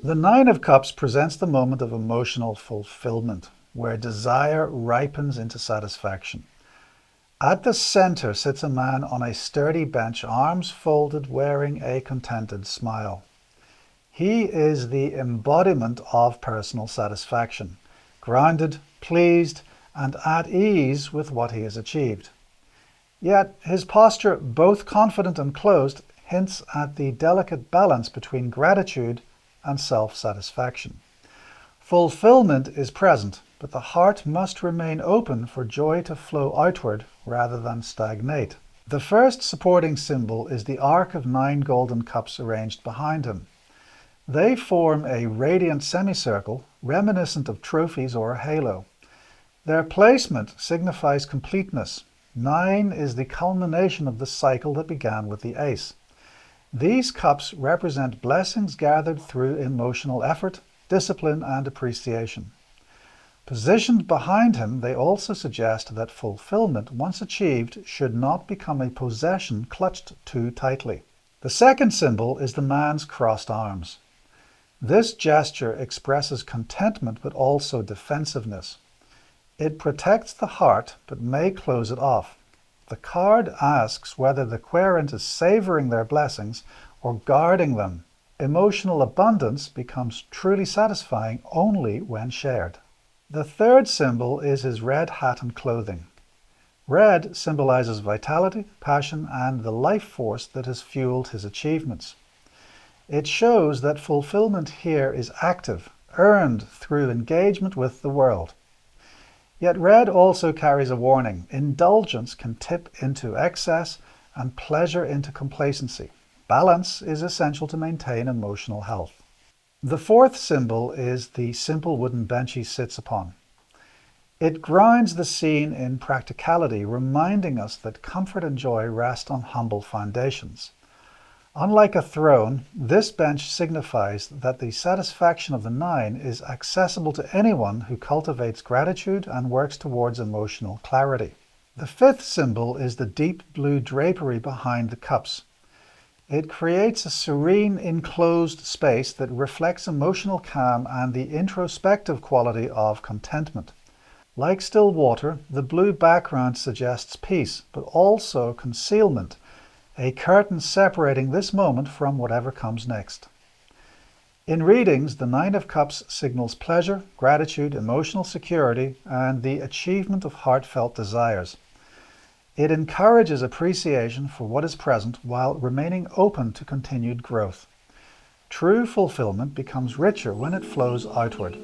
The Nine of Cups presents the moment of emotional fulfillment, where desire ripens into satisfaction. At the center sits a man on a sturdy bench, arms folded, wearing a contented smile. He is the embodiment of personal satisfaction, grounded, pleased, and at ease with what he has achieved. Yet his posture, both confident and closed, hints at the delicate balance between gratitude and self-satisfaction. Fulfillment is present, but the heart must remain open for joy to flow outward rather than stagnate. The first supporting symbol is the arc of 9 golden cups arranged behind him. They form a radiant semicircle, reminiscent of trophies or a halo. Their placement signifies completeness. 9 is the culmination of the cycle that began with the ace. These cups represent blessings gathered through emotional effort, discipline, and appreciation. Positioned behind him, they also suggest that fulfillment, once achieved, should not become a possession clutched too tightly. The second symbol is the man's crossed arms. This gesture expresses contentment but also defensiveness. It protects the heart but may close it off. The card asks whether the querent is savoring their blessings or guarding them. Emotional abundance becomes truly satisfying only when shared. The third symbol is his red hat and clothing. Red symbolizes vitality, passion, and the life force that has fueled his achievements. It shows that fulfillment here is active, earned through engagement with the world. Yet red also carries a warning. Indulgence can tip into excess and pleasure into complacency. Balance is essential to maintain emotional health. The fourth symbol is the simple wooden bench he sits upon. It grounds the scene in practicality, reminding us that comfort and joy rest on humble foundations. Unlike a throne, this bench signifies that the satisfaction of the 9 is accessible to anyone who cultivates gratitude and works towards emotional clarity. The fifth symbol is the deep blue drapery behind the cups. It creates a serene, enclosed space that reflects emotional calm and the introspective quality of contentment. Like still water, the blue background suggests peace, but also concealment, a curtain separating this moment from whatever comes next. In readings, the 9 of Cups signals pleasure, gratitude, emotional security, and the achievement of heartfelt desires. It encourages appreciation for what is present while remaining open to continued growth. True fulfillment becomes richer when it flows outward.